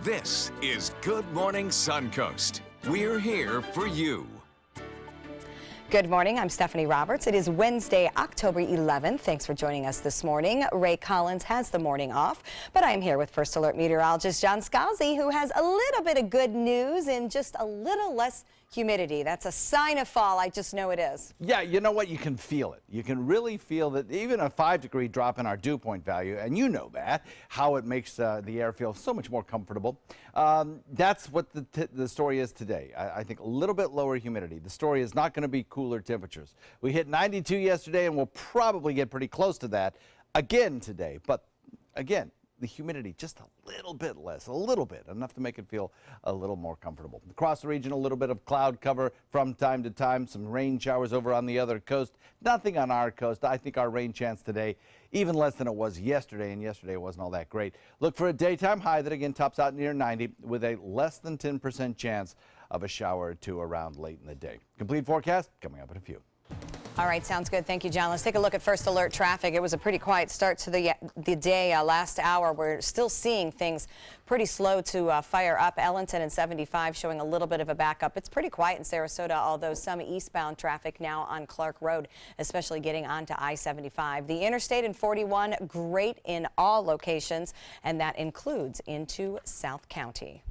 This is Good Morning Suncoast. We're here for you. Good morning, I'm Stephanie Roberts. It is Wednesday, October 11th. Thanks for joining us this morning. Ray Collins has the morning off, but I'm here with First Alert meteorologist John Scalzi, who has a little bit of good news and just a little less humidity. That's a sign of fall. I just know it is. Yeah, you know what? You can feel it. You can really feel that even a 5-degree drop in our dew point value, and you know that, how it makes the air feel so much more comfortable. That's what the story is today. I think a little bit lower humidity. The story is not going to be cooler temperatures. We hit 92 yesterday, and we'll probably get pretty close to that again today. But again, the humidity just a little bit less, a little bit, enough to make it feel a little more comfortable. Across the region, a little bit of cloud cover from time to time, some rain showers over on the other coast. Nothing on our coast. I think our rain chance today, even less than it was yesterday, and yesterday wasn't all that great. Look for a daytime high that again tops out near 90 with a less than 10% chance of a shower or two around late in the day. Complete forecast coming up in a few. All right, sounds good. Thank you, John. Let's take a look at First Alert traffic. It was a pretty quiet start to the day last hour. We're still seeing things pretty slow to fire up. Ellington and 75 showing a little bit of a backup. It's pretty quiet in Sarasota, although some eastbound traffic now on Clark Road, especially getting onto I-75. The Interstate and 41, great in all locations, and that includes into South County.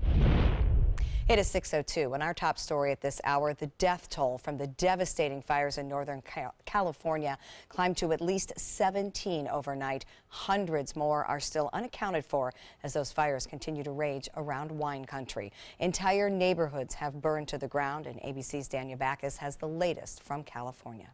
It is 6:02, and our top story at this hour, the death toll from the devastating fires in Northern California climbed to at least 17 overnight. Hundreds more are still unaccounted for as those fires continue to rage around wine country. Entire neighborhoods have burned to the ground, and ABC's Daniel Backus has the latest from California.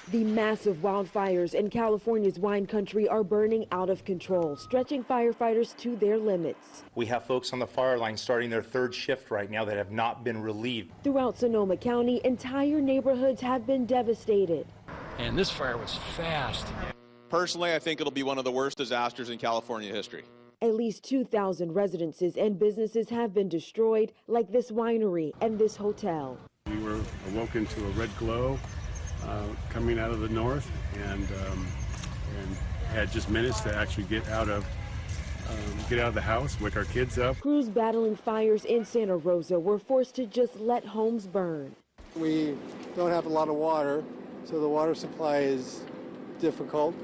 The massive wildfires in California's wine country are burning out of control, stretching firefighters to their limits. We have folks on the fire line starting their third shift right now that have not been relieved. Throughout Sonoma County, entire neighborhoods have been devastated. And this fire was fast. Personally, I think it'll be one of the worst disasters in California history. At least 2,000 residences and businesses have been destroyed, like this winery and this hotel. We were awoken to a red glow coming out of the north, and had just minutes to actually get out of the house, wake our kids up. Crews battling fires in Santa Rosa were forced to just let homes burn. We don't have a lot of water, so the water supply is difficult.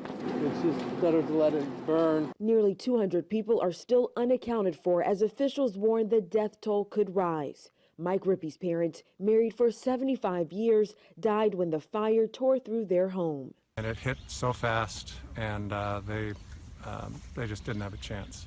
It's just better to let it burn. Nearly 200 people are still unaccounted for as officials warn the death toll could rise. Mike Rippey's parents, married for 75 years, died when the fire tore through their home. And it hit so fast, and they just didn't have a chance.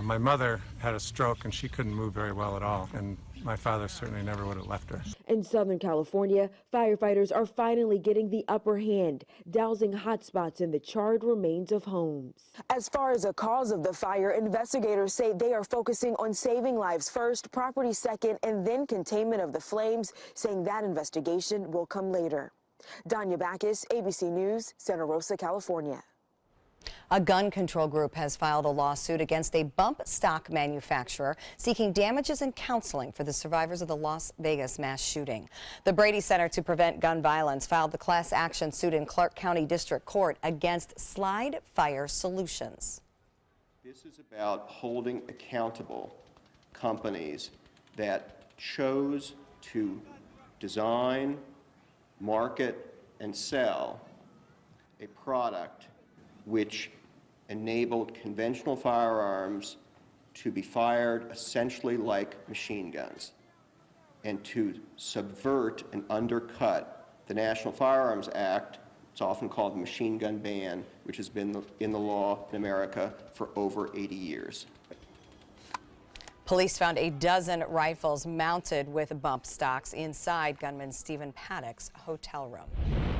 My mother had a stroke, and she couldn't move very well at all, and my father certainly never would have left her. In Southern California, firefighters are finally getting the upper hand, dousing hot spots in the charred remains of homes. As far as the cause of the fire, investigators say they are focusing on saving lives first, property second, and then containment of the flames, saying that investigation will come later. Danya Backus, ABC News, Santa Rosa, California. A gun control group has filed a lawsuit against a bump stock manufacturer seeking damages and counseling for the survivors of the Las Vegas mass shooting. The Brady Center to Prevent Gun Violence filed the class action suit in Clark County District Court against Slide Fire Solutions. This is about holding accountable companies that chose to design, market, and sell a product which enabled conventional firearms to be fired essentially like machine guns, and to subvert and undercut the National Firearms Act. It's often called the machine gun ban, which has been in the law in America for over 80 years. Police found a dozen rifles mounted with bump stocks inside gunman Stephen Paddock's hotel room.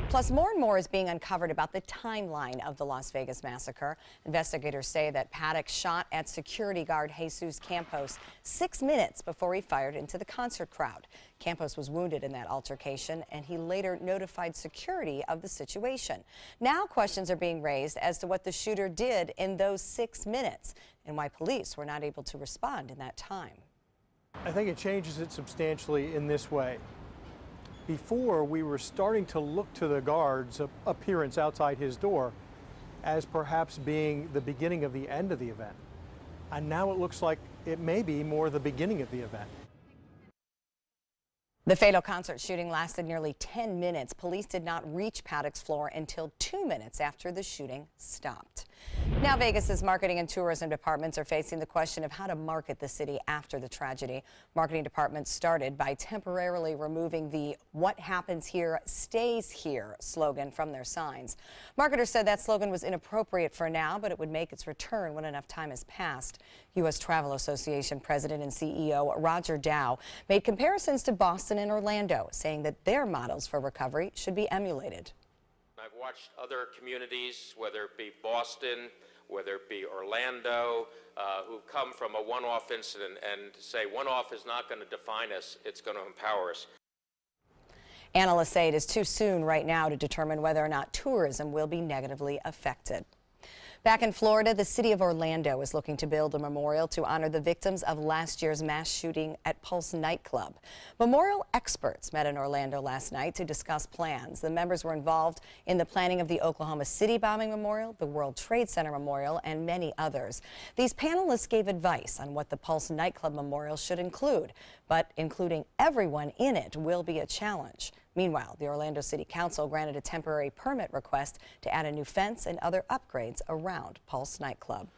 Plus, more and more is being uncovered about the timeline of the Las Vegas massacre. Investigators say that Paddock shot at security guard Jesus Campos 6 minutes before he fired into the concert crowd. Campos was wounded in that altercation, and he later notified security of the situation. Now questions are being raised as to what the shooter did in those 6 minutes and why police were not able to respond in that time. I think it changes it substantially in this way. Before, we were starting to look to the guard's appearance outside his door as perhaps being the beginning of the end of the event. And now it looks like it may be more the beginning of the event. The fatal concert shooting lasted nearly 10 minutes. Police did not reach Paddock's floor until 2 minutes after the shooting stopped. Now Vegas's marketing and tourism departments are facing the question of how to market the city after the tragedy. Marketing departments started by temporarily removing the "What happens here stays here" slogan from their signs. Marketers said that slogan was inappropriate for now, but it would make its return when enough time has passed. U.S. Travel Association President and CEO Roger Dow made comparisons to Boston and Orlando, saying that their models for recovery should be emulated. I've watched other communities, whether it be Boston, whether it be Orlando, who come from a one-off incident and say one-off is not going to define us, it's going to empower us. Analysts say it is too soon right now to determine whether or not tourism will be negatively affected. Back in Florida, the city of Orlando is looking to build a memorial to honor the victims of last year's mass shooting at Pulse nightclub. Memorial experts met in Orlando last night to discuss plans. The members were involved in the planning of the Oklahoma City bombing memorial, the World Trade Center memorial, and many others. These panelists gave advice on what the Pulse nightclub memorial should include, but including everyone in it will be a challenge. Meanwhile, the Orlando City Council granted a temporary permit request to add a new fence and other upgrades around Pulse nightclub.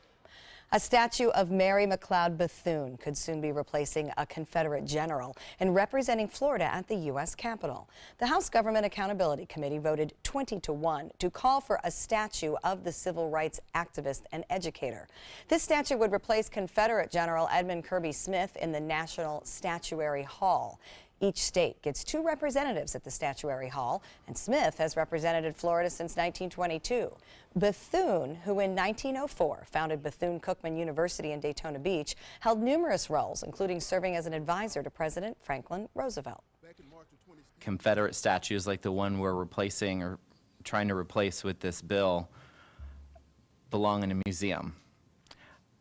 A statue of Mary McLeod Bethune could soon be replacing a Confederate general and representing Florida at the U.S. Capitol. The House Government Accountability Committee voted 20-1 to call for a statue of the civil rights activist and educator. This statue would replace Confederate General Edmund Kirby Smith in the National Statuary Hall. Each state gets 2 representatives at the Statuary Hall, and Smith has represented Florida since 1922. Bethune, who in 1904 founded Bethune-Cookman University in Daytona Beach, held numerous roles, including serving as an advisor to President Franklin Roosevelt. Confederate statues like the one we're replacing or trying to replace with this bill belong in a museum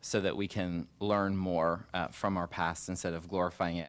so that we can learn more from our past instead of glorifying it.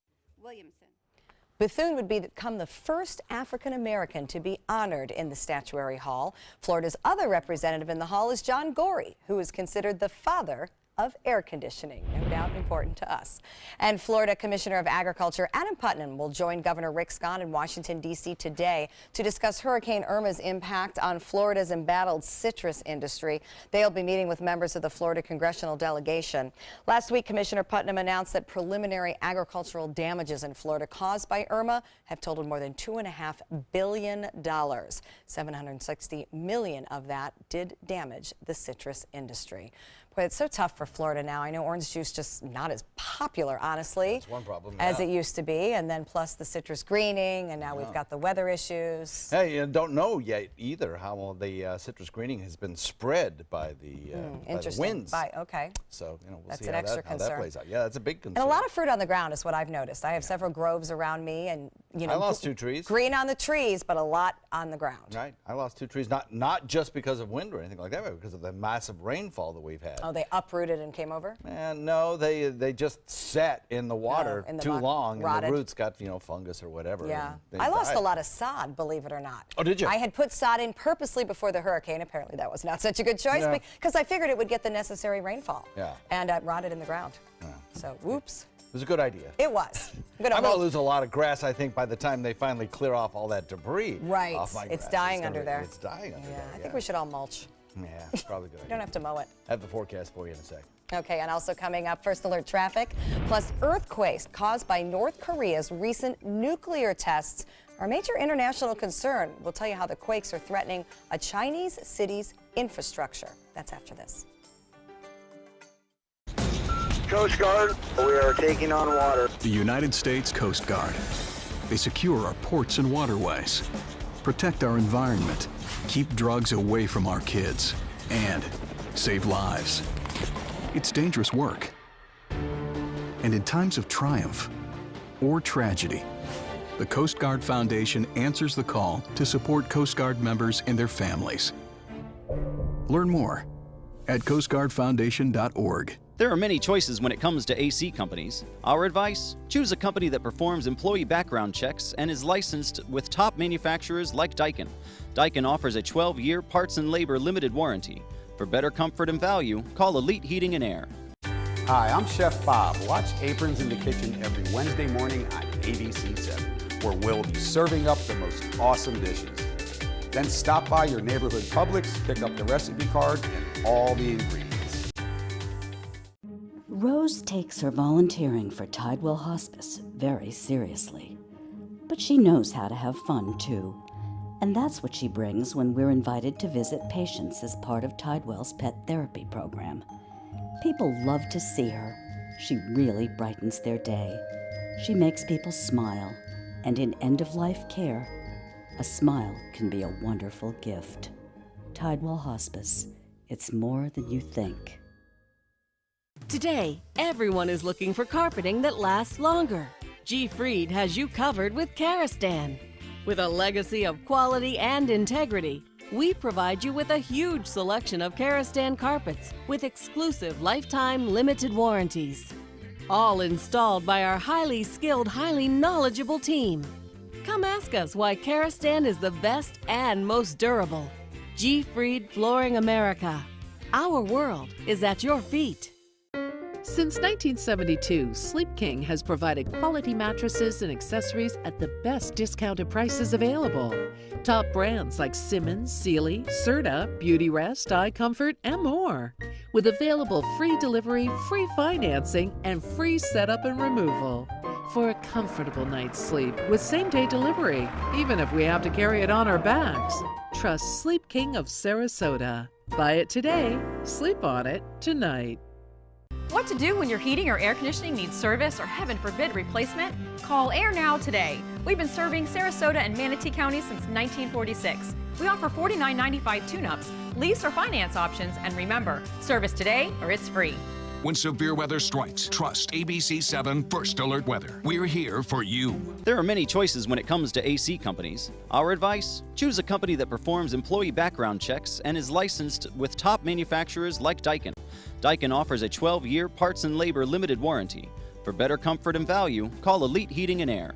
Bethune would become the first African-American to be honored in the Statuary Hall. Florida's other representative in the hall is John Gorey, who is considered the father of air conditioning, no doubt important to us. And Florida Commissioner of Agriculture Adam Putnam will join Governor Rick Scott in Washington, D.C. today to discuss Hurricane Irma's impact on Florida's embattled citrus industry. They'll be meeting with members of the Florida congressional delegation. Last week, Commissioner Putnam announced that preliminary agricultural damages in Florida caused by Irma have totaled more than $2.5 billion. $760 million of that did damage the citrus industry. Boy, it's so tough for Florida now. I know orange juice just not as popular, honestly, that's one problem, as it used to be. And then plus the citrus greening, and now we've got the weather issues. Hey, you don't know yet either how the citrus greening has been spread by the winds. Okay. So, you know, we'll that's see an how extra that concern. plays out. Yeah, that's a big concern. And a lot of fruit on the ground is what I've noticed. I have several groves around me, and you know, I lost 2 trees. Green on the trees, but a lot on the ground. Right. I lost 2 trees, not just because of wind or anything like that, but because of the massive rainfall that we've had. Oh, they uprooted and came over? And no, they just sat in the water too long, rotted. and the roots got, you know, fungus or whatever. Yeah. And I lost died. a lot of sod, believe it or not. Oh, did you? I had put sod in purposely before the hurricane. Apparently that was not such a good choice because I figured it would get the necessary rainfall. Yeah. And it rotted in the ground. Yeah. So, whoops. It was a good idea. It was. I'm going to lose a lot of grass, I think, by the time they finally clear off all that debris. Right. Off my It's grass. dying under there. It's dying under there. I think we should all mulch. Yeah, it's probably good. You don't have to mow it. I have the forecast for you in a sec. Okay, and also coming up, first alert traffic, plus earthquakes caused by North Korea's recent nuclear tests are a major international concern. We'll tell you how the quakes are threatening a Chinese city's infrastructure. That's after this. Coast Guard, we are taking on water. The United States Coast Guard. They secure our ports and waterways, protect our environment, keep drugs away from our kids, and save lives. It's dangerous work. And in times of triumph or tragedy, the Coast Guard Foundation answers the call to support Coast Guard members and their families. Learn more at coastguardfoundation.org. There are many choices when it comes to AC companies. Our advice? Choose a company that performs employee background checks and is licensed with top manufacturers like Daikin. Daikin offers a 12-year parts and labor limited warranty. For better comfort and value, call Elite Heating and Air. Hi, I'm Chef Bob. Watch Aprons in the Kitchen every Wednesday morning on ABC 7, where we'll be serving up the most awesome dishes. Then stop by your neighborhood Publix, pick up the recipe card and all the ingredients. Rose takes her volunteering for Tidewell Hospice very seriously. But she knows how to have fun, too. And that's what she brings when we're invited to visit patients as part of Tidewell's pet therapy program. People love to see her. She really brightens their day. She makes people smile. And in end-of-life care, a smile can be a wonderful gift. Tidewell Hospice. It's more than you think. Today, everyone is looking for carpeting that lasts longer. G. Fried has you covered with Karastan. With a legacy of quality and integrity, we provide you with a huge selection of Karastan carpets with exclusive lifetime limited warranties. All installed by our highly skilled, highly knowledgeable team. Come ask us why Karastan is the best and most durable. G. Fried Flooring America. Our world is at your feet. Since 1972, Sleep King has provided quality mattresses and accessories at the best discounted prices available. Top brands like Simmons, Sealy, Serta, Beautyrest, iComfort, and more. With available free delivery, free financing, and free setup and removal. For a comfortable night's sleep with same-day delivery, even if we have to carry it on our backs. Trust Sleep King of Sarasota. Buy it today, sleep on it tonight. What to do when your heating or air conditioning needs service or, heaven forbid, replacement? Call Air Now today. We've been serving Sarasota and Manatee counties since 1946. We offer $49.95 tune-ups, lease or finance options, and remember, service today or it's free. When severe weather strikes, trust ABC 7 First Alert Weather. We're here for you. There are many choices when it comes to AC companies. Our advice? Choose a company that performs employee background checks and is licensed with top manufacturers like Daikin. Daikin offers a 12-year parts and labor limited warranty. For better comfort and value, call Elite Heating and Air.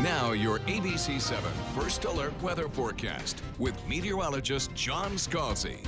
Now your ABC 7 First Alert Weather Forecast with meteorologist John Scalzi.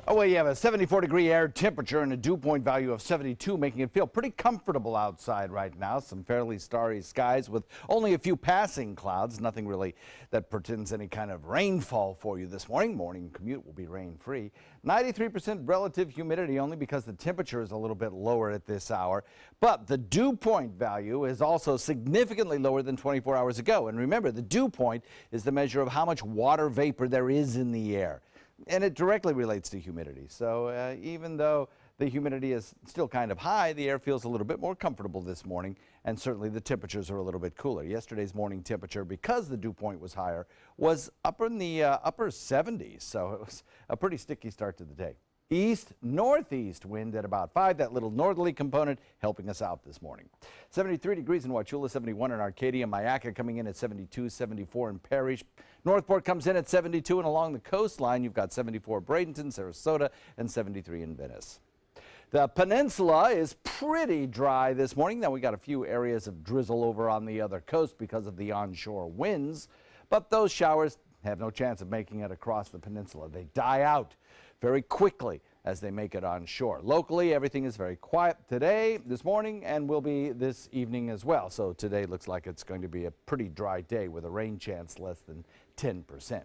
Oh, well, you have a 74-degree air temperature and a dew point value of 72, making it feel pretty comfortable outside right now. Some fairly starry skies with only a few passing clouds. Nothing really that portends any kind of rainfall for you this morning. Morning commute will be rain-free. 93% relative humidity only because the temperature is a little bit lower at this hour. But the dew point value is also significantly lower than 24 hours ago. And remember, the dew point is the measure of how much water vapor there is in the air. And it directly relates to humidity. So even though the humidity is still kind of high, the air feels a little bit more comfortable this morning, and certainly the temperatures are a little bit cooler. Yesterday's morning temperature, because the dew point was higher, was up in the upper 70s, so it was a pretty sticky start to the day. East-northeast wind at about 5, that little northerly component helping us out this morning. 73 degrees in Wauchula, 71 in Arcadia, Mayaca coming in at 72, 74 in Parrish. Northport comes in at 72, and along the coastline you've got 74 Bradenton, Sarasota, and 73 in Venice. The peninsula is pretty dry this morning. Now we got a few areas of drizzle over on the other coast because of the onshore winds, but those showers have no chance of making it across the peninsula. They die out very quickly as they make it onshore. Locally, everything is very quiet today, this morning, and will be this evening as well. So today looks like it's going to be a pretty dry day with a rain chance less than 10%.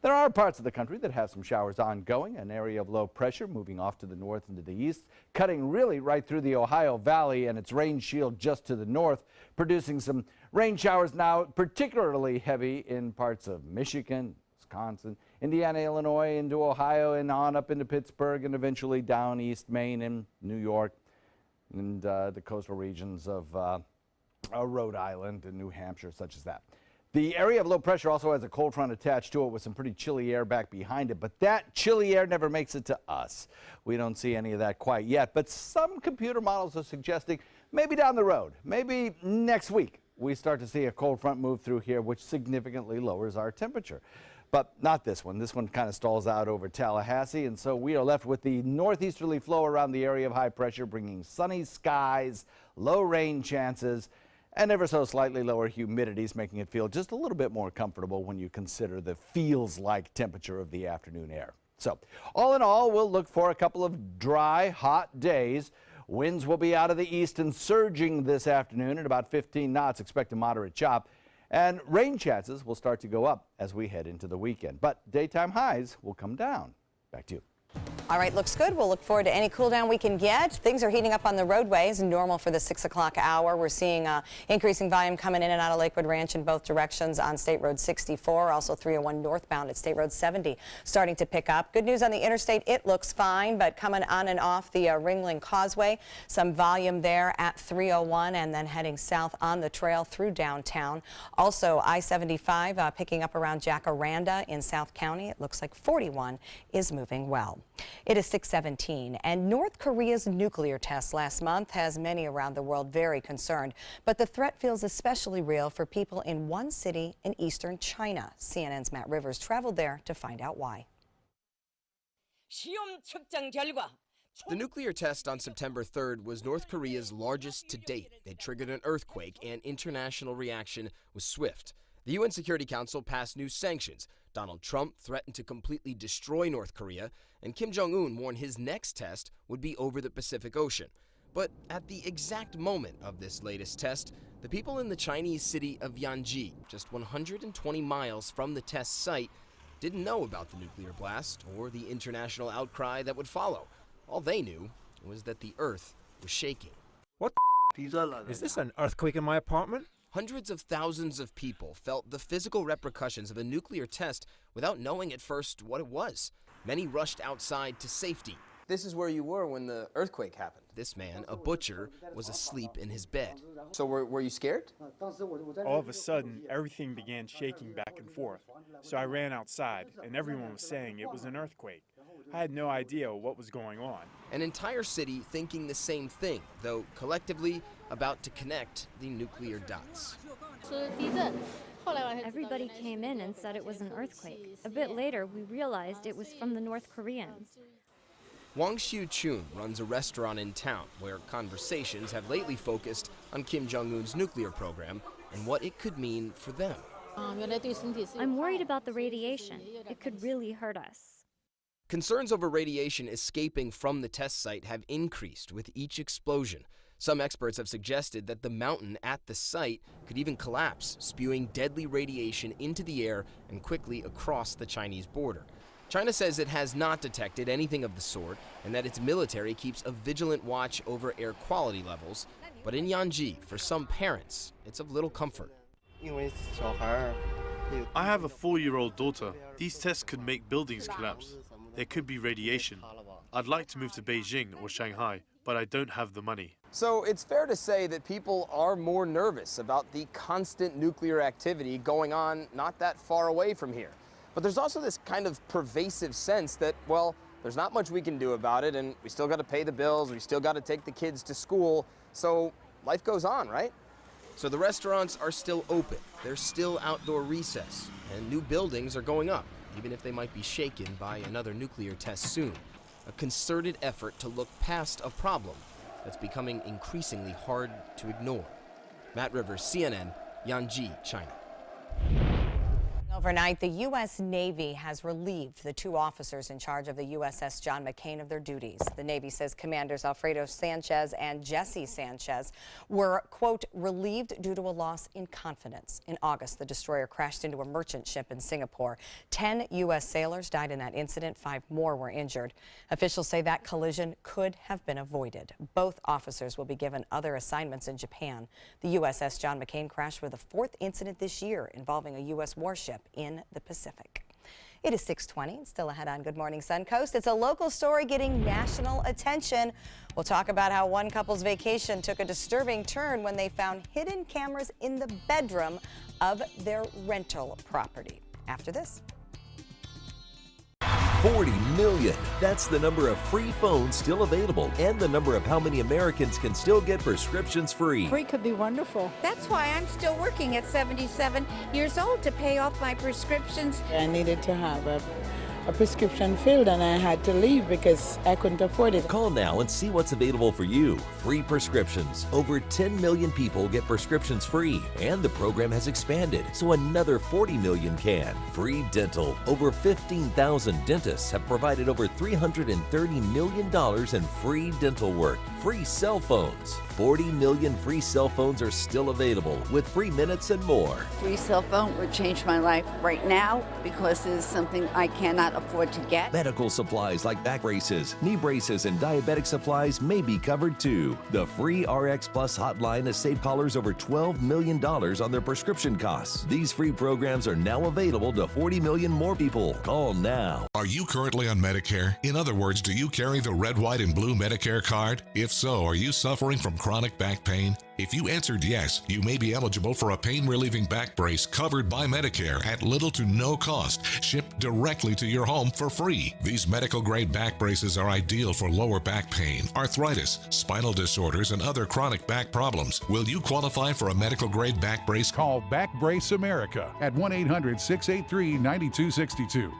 There are parts of the country that have some showers ongoing. An area of low pressure moving off to the north and to the east, cutting really right through the Ohio Valley and its rain shield just to the north, producing some rain showers now, particularly heavy in parts of Michigan, Wisconsin, Indiana, Illinois, into Ohio, and on up into Pittsburgh, and eventually down East Maine and New York, and the coastal regions of Rhode Island and New Hampshire, such as that. The area of low pressure also has a cold front attached to it with some pretty chilly air back behind it, but that chilly air never makes it to us. We don't see any of that quite yet, but some computer models are suggesting maybe down the road, maybe next week, we start to see a cold front move through here, which significantly lowers our temperature. But not this one. This one kind of stalls out over Tallahassee, and so we are left with the northeasterly flow around the area of high pressure, bringing sunny skies, low rain chances, and ever so slightly lower humidities, making it feel just a little bit more comfortable when you consider the feels-like temperature of the afternoon air. So, all in all, we'll look for a couple of dry, hot days. Winds will be out of the east and surging this afternoon at about 15 knots. Expect a moderate chop. And rain chances will start to go up as we head into the weekend. But daytime highs will come down. Back to you. All right, looks good. We'll look forward to any cool down we can get. Things are heating up on the roadways, normal for the 6 o'clock hour. We're seeing increasing volume coming in and out of Lakewood Ranch in both directions on State Road 64, also 301 northbound at State Road 70 starting to pick up. Good news on the interstate, it looks fine, but coming on and off the Ringling Causeway, some volume there at 301 and then heading south on the trail through downtown. Also, I-75 picking up around Jacaranda in South County. It looks like 41 is moving well. It is 6:17, and North Korea's nuclear test last month has many around the world very concerned. But the threat feels especially real for people in one city in eastern China. CNN's Matt Rivers traveled there to find out why. The nuclear test on September 3rd was North Korea's largest to date. It triggered an earthquake, and international reaction was swift. The UN Security Council passed new sanctions. Donald Trump threatened to completely destroy North Korea, and Kim Jong-un warned his next test would be over the Pacific Ocean. But at the exact moment of this latest test, the people in the Chinese city of Yanji, just 120 miles from the test site, didn't know about the nuclear blast or the international outcry that would follow. All they knew was that the earth was shaking. What is this, an earthquake in my apartment? Hundreds of thousands of people felt the physical repercussions of a nuclear test without knowing at first what it was. Many rushed outside to safety. This is where you were when the earthquake happened. This man, a butcher, was asleep in his bed. So were you scared? All of a sudden, everything began shaking back and forth. So I ran outside, and everyone was saying it was an earthquake. I had no idea what was going on. An entire city thinking the same thing, though collectively about to connect the nuclear dots. Everybody came in and said it was an earthquake. A bit later, we realized it was from the North Koreans. Wang Xiu-chun runs a restaurant in town where conversations have lately focused on Kim Jong-un's nuclear program and what it could mean for them. I'm worried about the radiation. It could really hurt us. Concerns over radiation escaping from the test site have increased with each explosion. Some experts have suggested that the mountain at the site could even collapse, spewing deadly radiation into the air and quickly across the Chinese border. China says it has not detected anything of the sort and that its military keeps a vigilant watch over air quality levels. But in Yanji, for some parents, it's of little comfort. I have a 4-year-old daughter. These tests could make buildings collapse. There could be radiation. I'd like to move to Beijing or Shanghai, but I don't have the money. So it's fair to say that people are more nervous about the constant nuclear activity going on not that far away from here. But there's also this kind of pervasive sense that, well, there's not much we can do about it, and we still got to pay the bills, we still got to take the kids to school, so life goes on, right? So the restaurants are still open, there's still outdoor recess, and new buildings are going up, even if they might be shaken by another nuclear test soon. A concerted effort to look past a problem that's becoming increasingly hard to ignore. Matt Rivers, CNN, Yanji, China. Overnight, the U.S. Navy has relieved the 2 officers in charge of the USS John McCain of their duties. The Navy says Commanders Alfredo Sanchez and Jesse Sanchez were, quote, relieved due to a loss in confidence. In August, the destroyer crashed into a merchant ship in Singapore. 10 U.S. sailors died in that incident. 5 more were injured. Officials say that collision could have been avoided. Both officers will be given other assignments in Japan. The USS John McCain crashed with a 4th incident this year involving a U.S. warship in the Pacific. It is 6:20, still ahead on Good Morning Suncoast. It's a local story getting national attention. We'll talk about how one couple's vacation took a disturbing turn when they found hidden cameras in the bedroom of their rental property. After this. 40 million. That's the number of free phones still available and the number of how many Americans can still get prescriptions free. Free could be wonderful. That's why I'm still working at 77 years old to pay off my prescriptions. I needed to have a prescription filled and I had to leave because I couldn't afford it. Call now and see what's available for you. Free prescriptions. Over 10 million people get prescriptions free, and the program has expanded so another 40 million can. Free dental. Over 15,000 dentists have provided over $330 million in free dental work. Free cell phones. 40 million free cell phones are still available with free minutes and more. Free cell phone would change my life right now because it is something I cannot afford to get. Medical supplies like back braces, knee braces, and diabetic supplies may be covered too. The free RX Plus hotline has saved callers over $12 million on their prescription costs. These free programs are now available to 40 million more people. Call now. Are you currently on Medicare? In other words, do you carry the red, white, and blue Medicare card? If so, are you suffering from chronic back pain? If you answered yes, you may be eligible for a pain-relieving back brace covered by Medicare at little to no cost, shipped directly to your home for free. These medical-grade back braces are ideal for lower back pain, arthritis, spinal disorders, and other chronic back problems. Will you qualify for a medical-grade back brace? Call Back Brace America at 1-800-683-9262.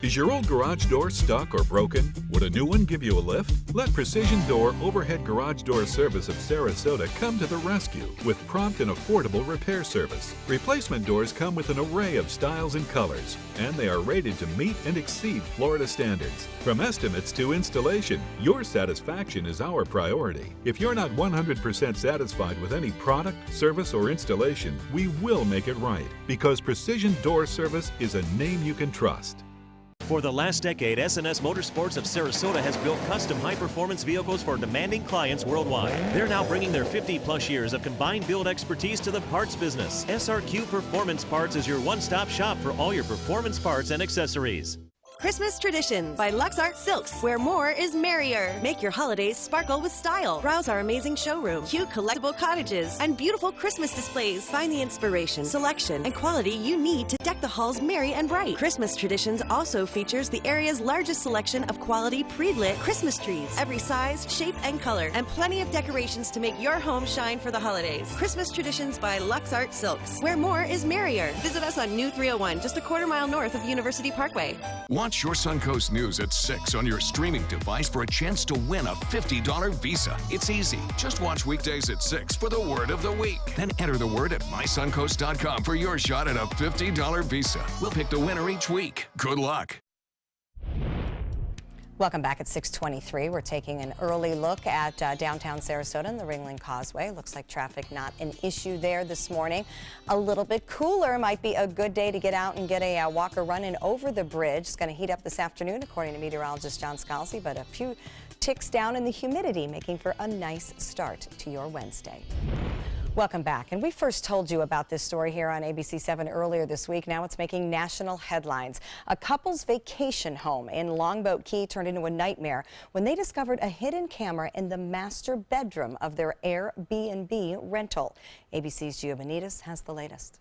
Is your old garage door stuck or broken? Would a new one give you a lift? Let Precision Door Overhead Garage Door Service of Sarasota come to the rescue with prompt and affordable repair service. Replacement doors come with an array of styles and colors, and they are rated to meet and exceed Florida standards. From estimates to installation, your satisfaction is our priority. If you're not 100% satisfied with any product, service, or installation, we will make it right, because Precision Door Service is a name you can trust. For the last decade, S&S Motorsports of Sarasota has built custom high-performance vehicles for demanding clients worldwide. They're now bringing their 50-plus years of combined build expertise to the parts business. SRQ Performance Parts is your one-stop shop for all your performance parts and accessories. Christmas Traditions by LuxArt Silks, where more is merrier. Make your holidays sparkle with style. Browse our amazing showroom, cute collectible cottages, and beautiful Christmas displays. Find the inspiration, selection, and quality you need to deck the halls merry and bright. Christmas Traditions also features the area's largest selection of quality pre-lit Christmas trees, every size, shape, and color, and plenty of decorations to make your home shine for the holidays. Christmas Traditions by LuxArt Silks, where more is merrier. Visit us on New 301, just a quarter-mile north of University Parkway. Watch your Suncoast News at 6 on your streaming device for a chance to win a $50 Visa. It's easy. Just watch weekdays at 6 for the word of the week. Then enter the word at mysuncoast.com for your shot at a $50 Visa. We'll pick the winner each week. Good luck. Welcome back at 6:23. We're taking an early look at downtown Sarasota and the Ringling Causeway. Looks like traffic not an issue there this morning. A little bit cooler. Might be a good day to get out and get a walk or run in over the bridge. It's going to heat up this afternoon, according to meteorologist John Scalzi, but a few ticks down in the humidity, making for a nice start to your Wednesday. Welcome back. And we first told you about this story here on ABC 7 earlier this week. Now it's making national headlines. A couple's vacation home in Longboat Key turned into a nightmare when they discovered a hidden camera in the master bedroom of their Airbnb rental. ABC's Gio Benitez has the latest.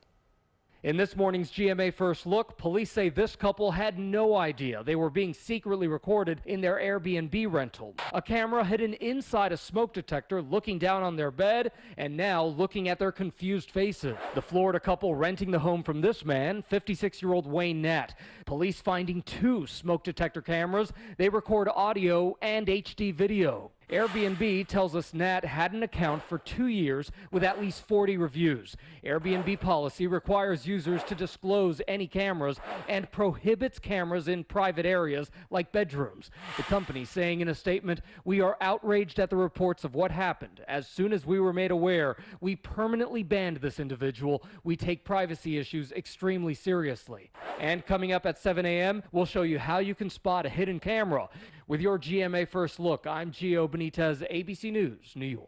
In this morning's GMA First Look, police say this couple had no idea they were being secretly recorded in their Airbnb rental. A camera hidden inside a smoke detector looking down on their bed and now looking at their confused faces. The Florida couple renting the home from this man, 56-year-old Wayne Nett. Police finding 2 smoke detector cameras. They record audio and HD video. Airbnb tells us Nat had an account for 2 years with at least 40 reviews. Airbnb policy requires users to disclose any cameras and prohibits cameras in private areas like bedrooms. The company saying in a statement, "We are outraged at the reports of what happened. As soon as we were made aware, we permanently banned this individual. We take privacy issues extremely seriously." And coming up at 7 a.m., we'll show you how you can spot a hidden camera. With your GMA First Look, I'm Gio Benitez, ABC News, New York.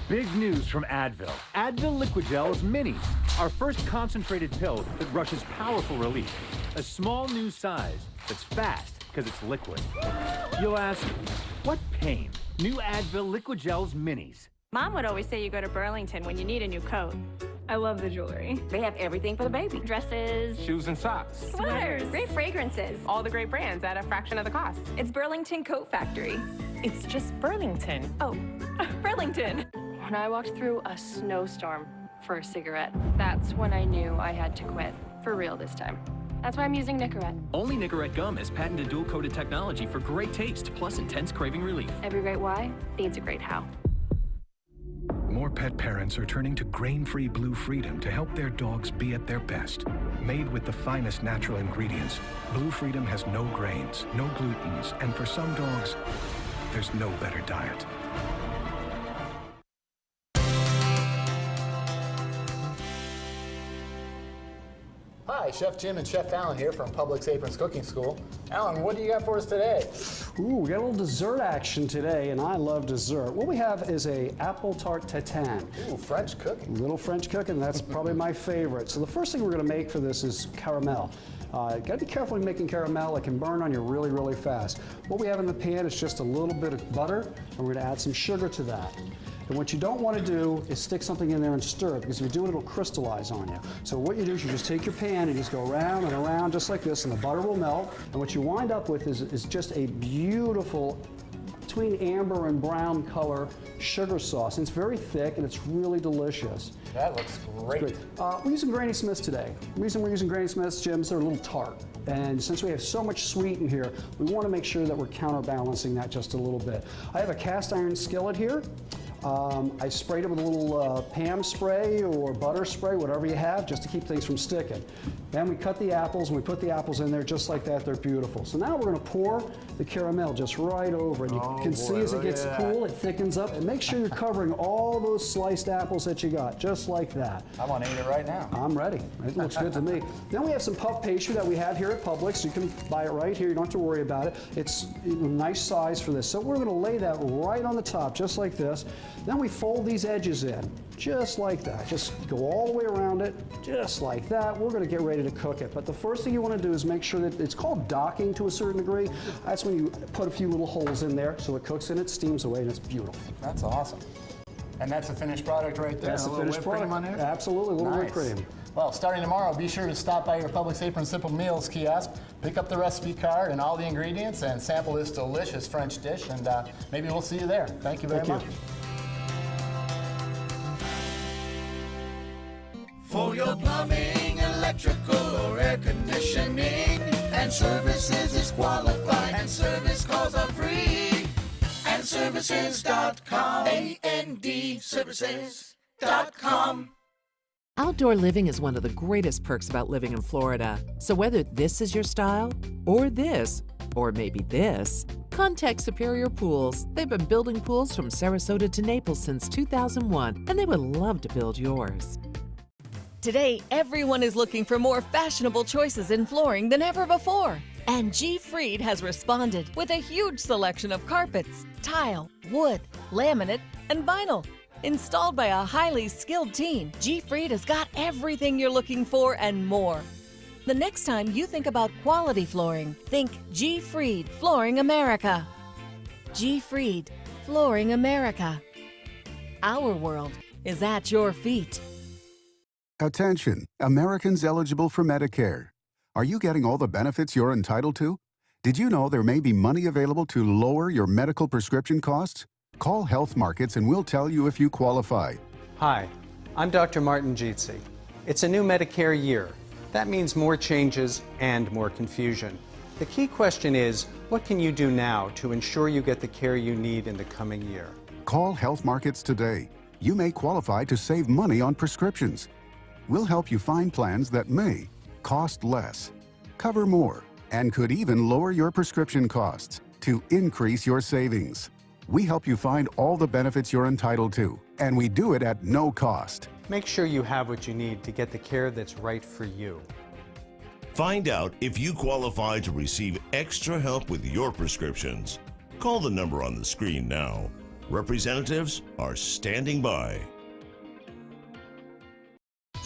Big news from Advil. Advil Liquid Gels Minis, our first concentrated pill that rushes powerful relief. A small new size that's fast because it's liquid. You'll ask, what pain? New Advil Liquid Gels Minis. Mom would always say you go to Burlington when you need a new coat. I love the jewelry. They have everything for the baby. Dresses, shoes and socks, sweaters, great fragrances. All the great brands at a fraction of the cost. It's Burlington Coat Factory. It's just Burlington. Oh, Burlington. When I walked through a snowstorm for a cigarette, that's when I knew I had to quit. For real this time. That's why I'm using Nicorette. Only Nicorette gum has patented dual-coated technology for great taste plus intense craving relief. Every great why needs a great how. More pet parents are turning to grain-free Blue Freedom to help their dogs be at their best. Made with the finest natural ingredients, Blue Freedom has no grains, no glutens, and for some dogs, there's no better diet. Hi, Chef Jim and Chef Alan here from Publix Aprons Cooking School. Alan, what do you got for us today? Ooh, we got a little dessert action today, and I love dessert. What we have is a apple tart tatin. Ooh, French cooking. Little French cooking, that's probably my favorite. So the first thing we're gonna make for this is caramel. Gotta be careful when making caramel, it can burn on you really, really fast. What we have in the pan is just a little bit of butter, and we're gonna add some sugar to that. And what you don't want to do is stick something in there and stir it, because if you do it, it'll crystallize on you. So what you do is you just take your pan and just go around and around just like this, and the butter will melt. And what you wind up with is just a beautiful, between amber and brown color sugar sauce. And it's very thick and it's really delicious. That looks great. We're using Granny Smiths today. The reason we're using Granny Smiths, Jim, is they're a little tart. And since we have so much sweet in here, we want to make sure that we're counterbalancing that just a little bit. I have a cast iron skillet here. I sprayed it with a little Pam spray or butter spray, whatever you have, just to keep things from sticking. Then we cut the apples, and we put the apples in there just like that. They're beautiful. So now we're going to pour the caramel just right over it. You can see as it gets cool, it thickens up. And make sure you're covering all those sliced apples that you got, just like that. I want to eat it right now. I'm ready. It looks good to me. Then we have some puff pastry that we have here at Publix. You can buy it right here. You don't have to worry about it. It's a nice size for this. So we're going to lay that right on the top, just like this. Then we fold these edges in, just like that. Just go all the way around it, just like that. We're going to get ready to cook it. But the first thing you want to do is make sure that it's called docking to a certain degree. That's when you put a few little holes in there so it cooks and it steams away, and it's beautiful. That's awesome. And that's the finished product right there. That's the finished product. On there? Absolutely, a little whipped cream. Well, starting tomorrow, be sure to stop by your Publix Apron Simple Meals kiosk, pick up the recipe card and all the ingredients, and sample this delicious French dish, and maybe we'll see you there. Thank you very much. For your plumbing, electrical, or air conditioning, and services is qualified, and service calls are free. And services.com, A-N-D, services.com. Outdoor living is one of the greatest perks about living in Florida. So whether this is your style, or this, or maybe this, contact Superior Pools. They've been building pools from Sarasota to Naples since 2001, and they would love to build yours. Today, everyone is looking for more fashionable choices in flooring than ever before. And G. Fried has responded with a huge selection of carpets, tile, wood, laminate, and vinyl. Installed by a highly skilled team, G. Fried has got everything you're looking for and more. The next time you think about quality flooring, think G. Fried Flooring America. G. Fried Flooring America. Our world is at your feet. Attention, Americans eligible for Medicare. Are you getting all the benefits you're entitled to? Did you know there may be money available to lower your medical prescription costs? Call Health Markets and we'll tell you if you qualify. Hi, I'm Dr. Martin Jeetsi. It's a new Medicare year. That means more changes and more confusion. The key question is, what can you do now to ensure you get the care you need in the coming year? Call Health Markets today. You may qualify to save money on prescriptions. We'll help you find plans that may cost less, cover more, and could even lower your prescription costs to increase your savings. We help you find all the benefits you're entitled to, and we do it at no cost. Make sure you have what you need to get the care that's right for you. Find out if you qualify to receive extra help with your prescriptions. Call the number on the screen now. Representatives are standing by.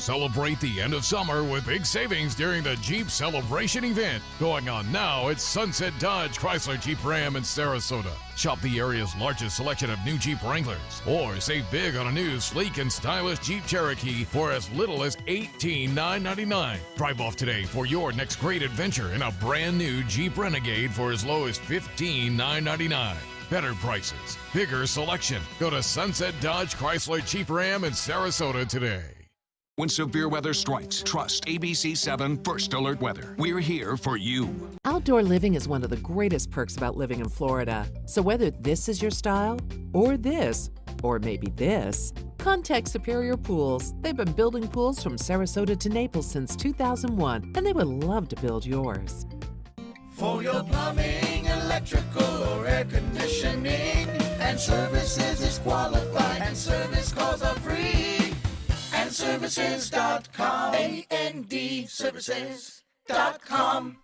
Celebrate the end of summer with big savings during the Jeep Celebration event going on now at Sunset Dodge Chrysler Jeep Ram in Sarasota. Shop the area's largest selection of new Jeep Wranglers or save big on a new sleek and stylish Jeep Cherokee for as little as $18,999. Drive off today for your next great adventure in a brand new Jeep Renegade for as low as $15,999. Better prices, bigger selection. Go to Sunset Dodge Chrysler Jeep Ram in Sarasota today. When severe weather strikes, trust ABC 7 First Alert Weather. We're here for you. Outdoor living is one of the greatest perks about living in Florida. So whether this is your style, or this, or maybe this, contact Superior Pools. They've been building pools from Sarasota to Naples since 2001, and they would love to build yours. For your plumbing, electrical, or air conditioning, and services is qualified, and service calls are free. AndServices.com. AndServices.com.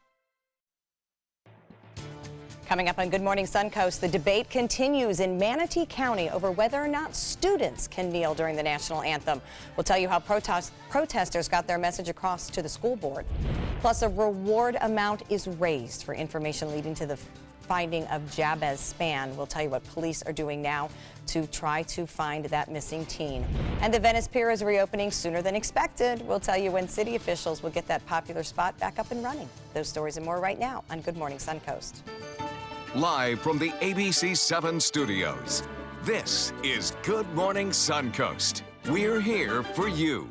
Coming up on Good Morning Suncoast, the debate continues in Manatee County over whether or not students can kneel during the national anthem. We'll tell you how protesters got their message across to the school board. Plus, a reward amount is raised for information leading to the finding of Jabez Spann. We'll tell you what police are doing now to try to find that missing teen. And the Venice Pier is reopening sooner than expected. We'll tell you when city officials will get that popular spot back up and running. Those stories and more right now on Good Morning Suncoast. Live from the ABC 7 studios, this is Good Morning Suncoast. We're here for you.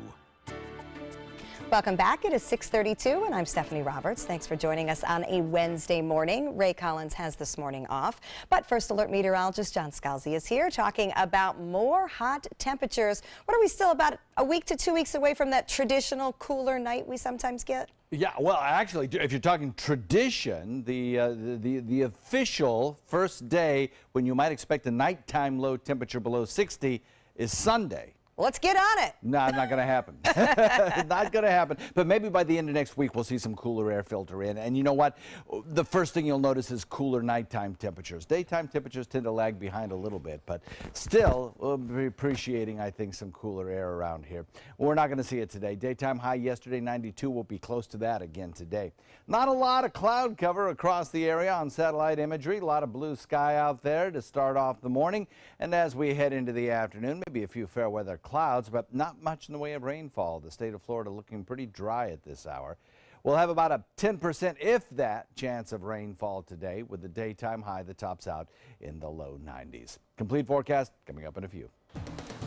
Welcome back. It is 6:32, and I'm Stephanie Roberts. Thanks for joining us on a Wednesday morning. Ray Collins has this morning off, but First Alert meteorologist John Scalzi is here talking about more hot temperatures. What are we still about a week to 2 weeks away from that traditional cooler night we sometimes get? Yeah, well, actually, if you're talking tradition, the official first day when you might expect a nighttime low temperature below 60 is Sunday. Let's get on it. No, not going to happen. Not going to happen. But maybe by the end of next week, we'll see some cooler air filter in. And you know what? The first thing you'll notice is cooler nighttime temperatures. Daytime temperatures tend to lag behind a little bit, but still, we'll be appreciating, I think, some cooler air around here. We're not going to see it today. Daytime high yesterday, 92. We'll be close to that again today. Not a lot of cloud cover across the area on satellite imagery. A lot of blue sky out there to start off the morning. And as we head into the afternoon, maybe a few fair weather clouds, but not much in the way of rainfall. The state of Florida looking pretty dry at this hour. We'll have about a 10%, if that, chance of rainfall today with the daytime high that tops out in the low 90s. Complete forecast coming up in a few.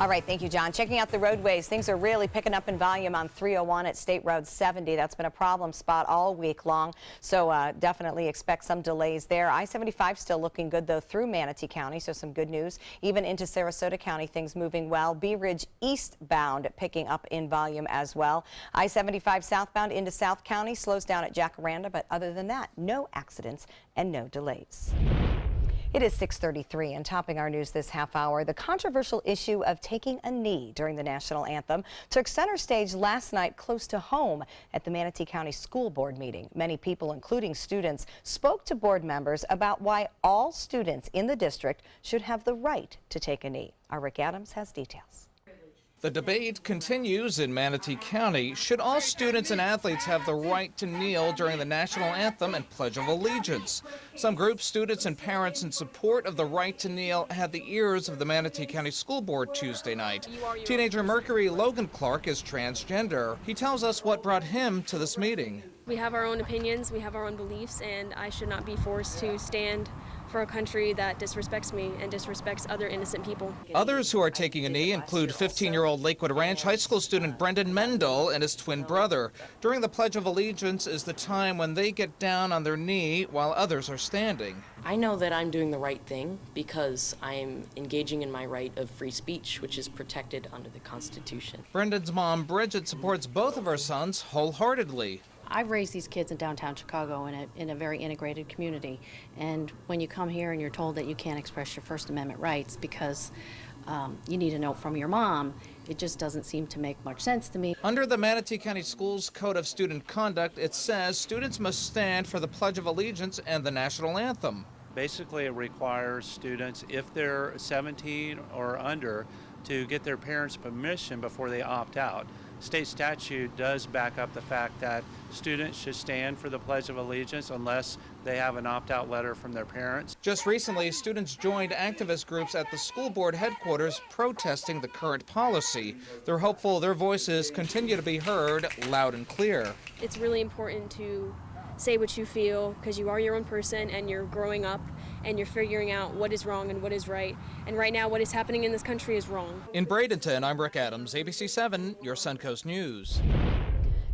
All right, thank you, John. Checking out the roadways, things are really picking up in volume on 301 at State Road 70. That's been a problem spot all week long, so definitely expect some delays there. I-75 still looking good, though, through Manatee County, so some good news. Even into Sarasota County, things moving well. Bee Ridge eastbound picking up in volume as well. I-75 southbound into South County slows down at Jacaranda, but other than that, no accidents and no delays. It is 6:33 and topping our news this half hour. The controversial issue of taking a knee during the national anthem took center stage last night close to home at the Manatee County School Board meeting. Many people, including students, spoke to board members about why all students in the district should have the right to take a knee. Our Rick Adams has details. The debate continues in Manatee County. Should all students and athletes have the right to kneel during the national anthem and Pledge of Allegiance? Some groups, students, and parents in support of the right to kneel had the ears of the Manatee County School Board Tuesday night. Teenager Mercury Logan Clark is transgender. He tells us what brought him to this meeting. We have our own opinions, we have our own beliefs, and I should not be forced to stand for a country that disrespects me and disrespects other innocent people. Others who are taking a knee include 15-year-old Lakewood Ranch high school student Brendan Mendel and his twin brother. During the Pledge of Allegiance is the time when they get down on their knee while others are standing. I know that I'm doing the right thing because I'm engaging in my right of free speech, which is protected under the Constitution. Brendan's mom, Bridget, supports both of her sons wholeheartedly. I've raised these kids in downtown Chicago in a very integrated community, and when you come here and you're told that you can't express your First Amendment rights because you need a note from your mom, it just doesn't seem to make much sense to me. Under the Manatee County Schools Code of Student Conduct, it says students must stand for the Pledge of Allegiance and the national anthem. Basically, it requires students, if they're 17 or under, to get their parents' permission before they opt out. state statute does back up the fact that students should stand for the Pledge of Allegiance unless they have an opt-out letter from their parents. Just recently, students joined activist groups at the school board headquarters protesting the current policy. They're hopeful their voices continue to be heard loud and clear. It's really important to say what you feel because you are your own person and you're growing up and you're figuring out what is wrong and what is right. And right now, what is happening in this country is wrong. In Bradenton, I'm Rick Adams, ABC 7, your Suncoast News.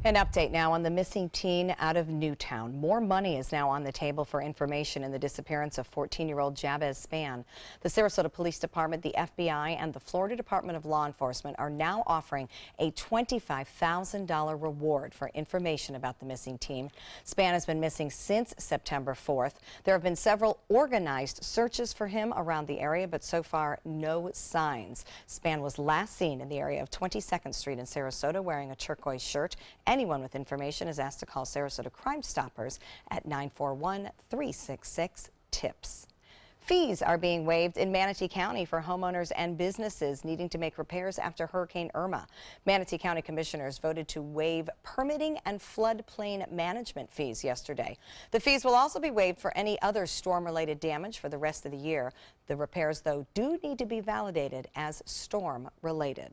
An update now on the missing teen out of Newtown. More money is now on the table for information in the disappearance of 14-year-old Jabez Spann. The Sarasota Police Department, the FBI, and the Florida Department of Law Enforcement are now offering a $25,000 reward for information about the missing teen. Spann has been missing since September 4th. There have been several organized searches for him around the area, but so far no signs. Spann was last seen in the area of 22nd Street in Sarasota wearing a turquoise shirt. Anyone with information is asked to call Sarasota Crime Stoppers at 941-366-TIPS. Fees are being waived in Manatee County for homeowners and businesses needing to make repairs after Hurricane Irma. Manatee County commissioners voted to waive permitting and floodplain management fees yesterday. The fees will also be waived for any other storm-related damage for the rest of the year. The repairs, though, do need to be validated as storm-related.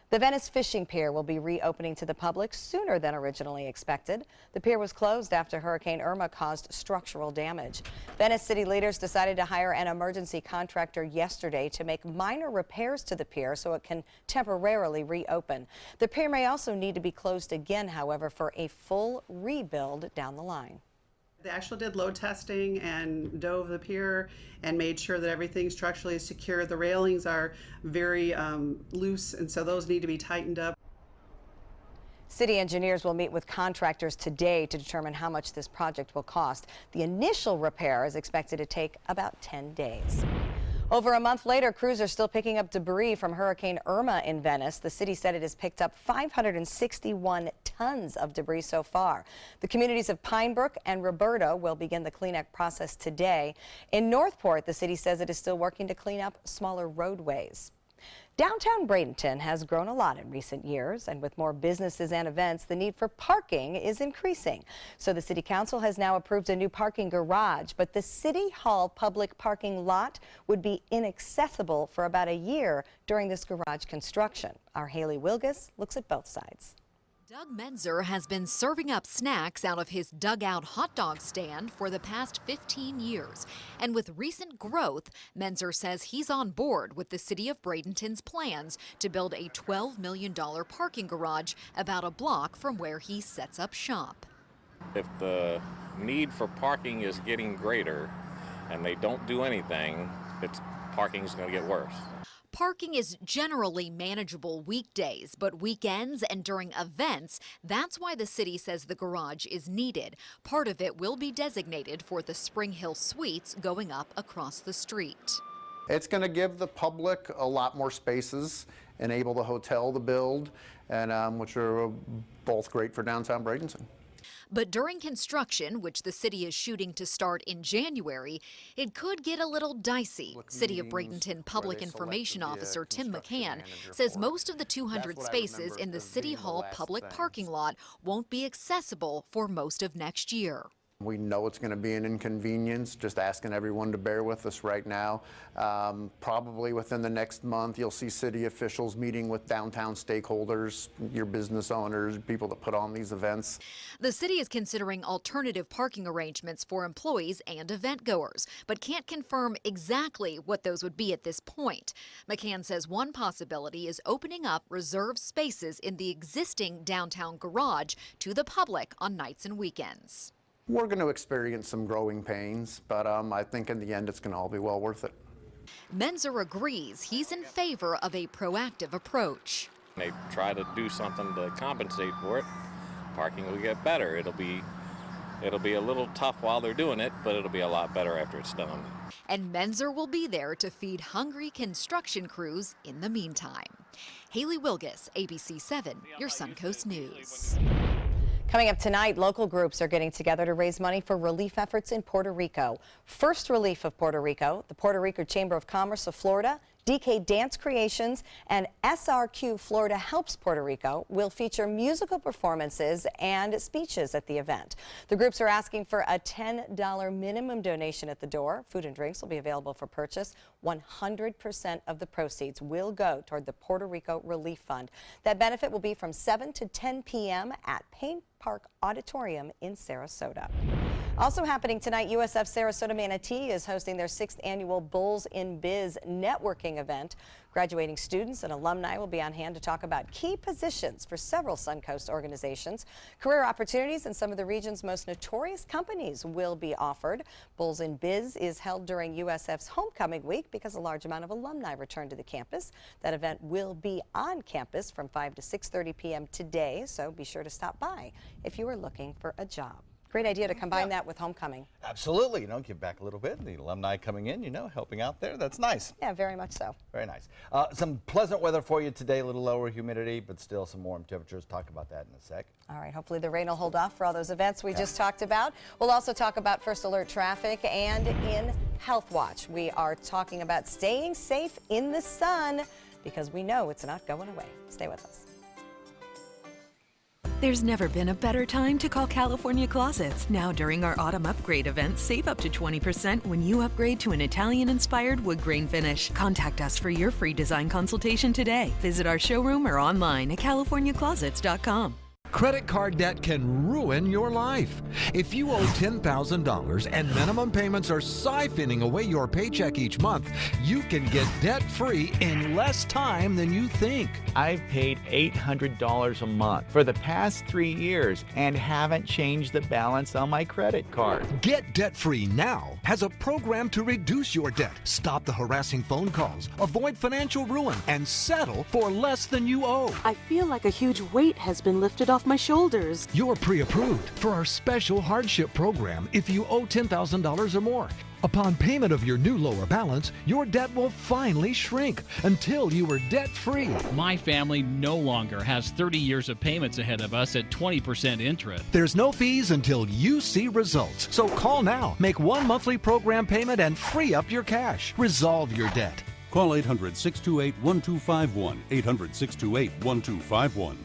The Venice Fishing Pier will be reopening to the public sooner than originally expected. The pier was closed after Hurricane Irma caused structural damage. Venice city leaders decided to hire an emergency contractor yesterday to make minor repairs to the pier so it can temporarily reopen. The pier may also need to be closed again, however, for a full rebuild down the line. They actually did load testing and dove the pier and made sure that everything structurally is secure. The railings are very loose, and so those need to be tightened up. City engineers will meet with contractors today to determine how much this project will cost. The initial repair is expected to take about 10 days. Over a month later, crews are still picking up debris from Hurricane Irma in Venice. The city said it has picked up 561 tons of debris so far. The communities of Pinebrook and Roberta will begin the cleanup process today. In Northport, the city says it is still working to clean up smaller roadways. Downtown Bradenton has grown a lot in recent years, and with more businesses and events, the need for parking is increasing. So the City Council has now approved a new parking garage, but the City Hall public parking lot would be inaccessible for about a year during this garage construction. Our Haley Wilgus looks at both sides. Doug Menzer has been serving up snacks out of his dugout hot dog stand for the past 15 years. And with recent growth, Menzer says he's on board with the city of Bradenton's plans to build a $12 million parking garage about a block from where he sets up shop. If the need for parking is getting greater and they don't do anything, parking is going to get worse. Parking is generally manageable weekdays, but weekends and during events, that's why the city says the garage is needed. Part of it will be designated for the Spring Hill Suites going up across the street. It's going to give the public a lot more spaces, enable the hotel to build, and which are both great for downtown Bradenton. But during construction, which the city is shooting to start in January, it could get a little dicey. City of Bradenton Public Information Officer Tim McCann says most of the 200 spaces in the City Hall public parking lot won't be accessible for most of next year. We know it's going to be an inconvenience, just asking everyone to bear with us right now. Probably within the next month, you'll see city officials meeting with downtown stakeholders, your business owners, people that put on these events. The city is considering alternative parking arrangements for employees and event goers, but can't confirm exactly what those would be at this point. McCann says one possibility is opening up reserved spaces in the existing downtown garage to the public on nights and weekends. We're going to experience some growing pains, but I think in the end it's going to all be well worth it. Menzer agrees he's in favor of a proactive approach. They try to do something to compensate for it. Parking will get better. It'll be a little tough while they're doing it, but it'll be a lot better after it's done. And Menzer will be there to feed hungry construction crews in the meantime. Haley Wilgus, ABC 7, your Suncoast News. Coming up tonight, local groups are getting together to raise money for relief efforts in Puerto Rico. First Relief of Puerto Rico, the Puerto Rico Chamber of Commerce of Florida, DK Dance Creations and SRQ Florida Helps Puerto Rico will feature musical performances and speeches at the event. The groups are asking for a $10 minimum donation at the door. Food and drinks will be available for purchase. 100% of the proceeds will go toward the Puerto Rico Relief Fund. That benefit will be from 7 to 10 p.m. at Payne Park Auditorium in Sarasota. Also happening tonight, USF Sarasota Manatee is hosting their 6th annual Bulls in Biz networking event. Graduating students and alumni will be on hand to talk about key positions for several Suncoast organizations. Career opportunities in some of the region's most notorious companies will be offered. Bulls in Biz is held during USF's homecoming week because a large amount of alumni return to the campus. That event will be on campus from 5 to 6:30 p.m. today, so be sure to stop by if you are looking for a job. Great idea to combine that with homecoming. Absolutely, give back a little bit. The alumni coming in, helping out there. That's nice. Yeah, very much so. Very nice. Some pleasant weather for you today, a little lower humidity, but still some warm temperatures. Talk about that in a sec. All right, hopefully the rain will hold off for all those events we just talked about. We'll also talk about First Alert traffic, and in Health Watch, we are talking about staying safe in the sun because we know it's not going away. Stay with us. There's never been a better time to call California Closets. Now during our autumn upgrade event, save up to 20% when you upgrade to an Italian-inspired wood grain finish. Contact us for your free design consultation today. Visit our showroom or online at californiaclosets.com. Credit card debt can ruin your life. If you owe $10,000 and minimum payments are siphoning away your paycheck each month, you can get debt-free in less time than you think. I've paid $800 a month for the past 3 years and haven't changed the balance on my credit card. Get debt-free now has a program to reduce your debt, stop the harassing phone calls, avoid financial ruin, and settle for less than you owe. I feel like a huge weight has been lifted off my shoulders. You're pre-approved for our special hardship program if you owe $10,000 or more. Upon payment of your new lower balance, your debt will finally shrink until you are debt-free. My family no longer has 30 years of payments ahead of us at 20% interest. There's no fees until you see results. So call now, make one monthly program payment and free up your cash. Resolve your debt. Call 800-628-1251, 800-628-1251.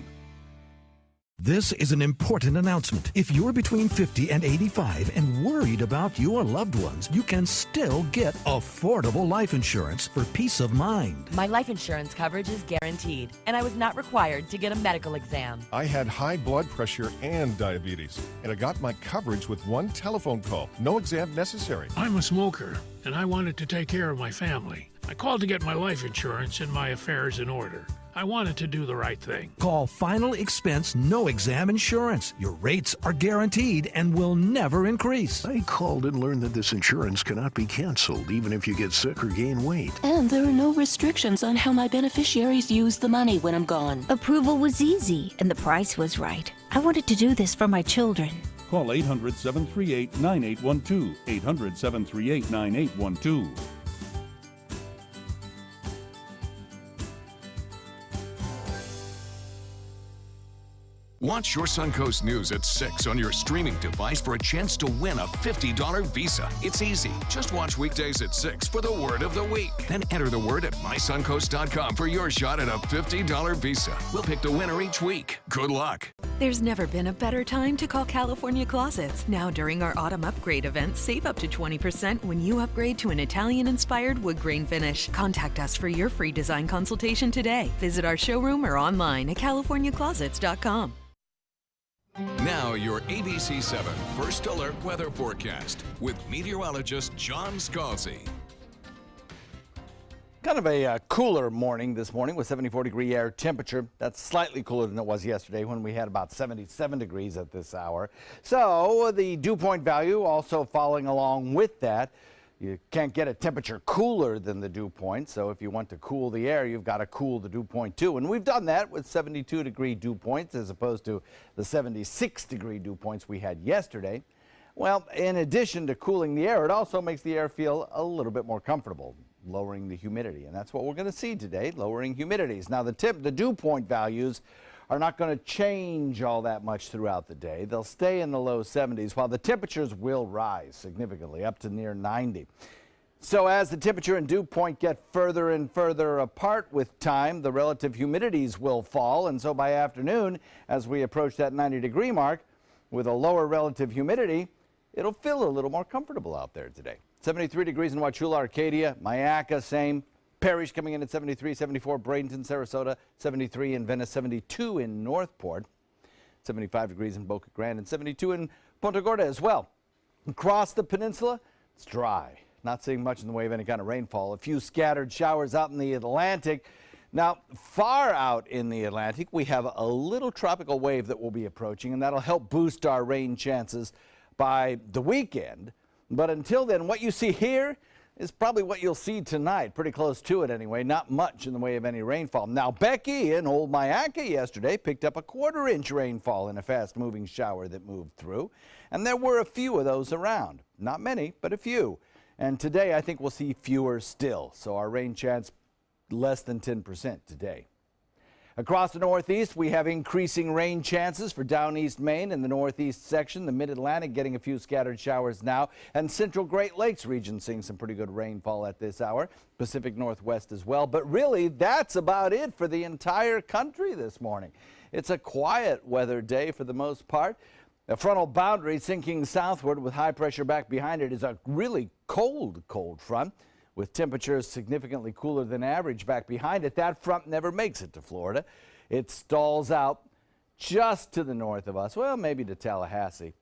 This is an important announcement. If you're between 50 and 85 and worried about your loved ones, you can still get affordable life insurance for peace of mind. My life insurance coverage is guaranteed, and I was not required to get a medical exam. I had high blood pressure and diabetes, and I got my coverage with one telephone call. No exam necessary. I'm a smoker, and I wanted to take care of my family. I called to get my life insurance and my affairs in order. I wanted to do the right thing. Call Final Expense No Exam Insurance. Your rates are guaranteed and will never increase. I called and learned that this insurance cannot be canceled even if you get sick or gain weight. And there are no restrictions on how my beneficiaries use the money when I'm gone. Approval was easy and the price was right. I wanted to do this for my children. Call 800-738-9812, 800-738-9812. Watch your Suncoast News at 6 on your streaming device for a chance to win a $50 Visa. It's easy. Just watch weekdays at 6 for the word of the week. Then enter the word at mysuncoast.com for your shot at a $50 Visa. We'll pick the winner each week. Good luck. There's never been a better time to call California Closets. Now during our autumn upgrade event, save up to 20% when you upgrade to an Italian-inspired wood grain finish. Contact us for your free design consultation today. Visit our showroom or online at californiaclosets.com. Now your ABC 7 First Alert weather forecast with meteorologist John Scalzi. Kind of a cooler morning this morning with 74-degree air temperature. That's slightly cooler than it was yesterday when we had about 77 degrees at this hour. So the dew point value also following along with that. You can't get a temperature cooler than the dew point, so if you want to cool the air, you've got to cool the dew point too. And we've done that with 72-degree dew points as opposed to the 76-degree dew points we had yesterday. Well, in addition to cooling the air, it also makes the air feel a little bit more comfortable, lowering the humidity. And that's what we're going to see today, lowering humidities. Now, the dew point values are not going to change all that much throughout the day. They'll stay in the low 70s while the temperatures will rise significantly up to near 90. So as the temperature and dew point get further and further apart with time, the relative humidities will fall. And so by afternoon, as we approach that 90-degree mark, with a lower relative humidity, it'll feel a little more comfortable out there today. 73 degrees in Wauchula, Arcadia, Mayaca, same. Parrish coming in at 73, 74, Bradenton, Sarasota, 73 in Venice, 72 in Northport, 75 degrees in Boca Grande, and 72 in Punta Gorda as well. Across the peninsula, it's dry. Not seeing much in the way of any kind of rainfall. A few scattered showers out in the Atlantic. Now, far out in the Atlantic, we have a little tropical wave that will be approaching, and that'll help boost our rain chances by the weekend. But until then, what you see here is probably what you'll see tonight, pretty close to it anyway, not much in the way of any rainfall. Now, Becky in Old Mayaca yesterday picked up a 1/4 inch rainfall in a fast-moving shower that moved through, and there were a few of those around. Not many, but a few. And today, I think we'll see fewer still, so our rain chance less than 10% today. Across the Northeast, we have increasing rain chances for down East Maine and the Northeast section, the Mid-Atlantic getting a few scattered showers now, and Central Great Lakes region seeing some pretty good rainfall at this hour, Pacific Northwest as well. But really, that's about it for the entire country this morning. It's a quiet weather day for the most part. The frontal boundary sinking southward with high pressure back behind it is a really cold front, with temperatures significantly cooler than average back behind it. That front never makes it to Florida. It stalls out just to the north of us, well, maybe to Tallahassee,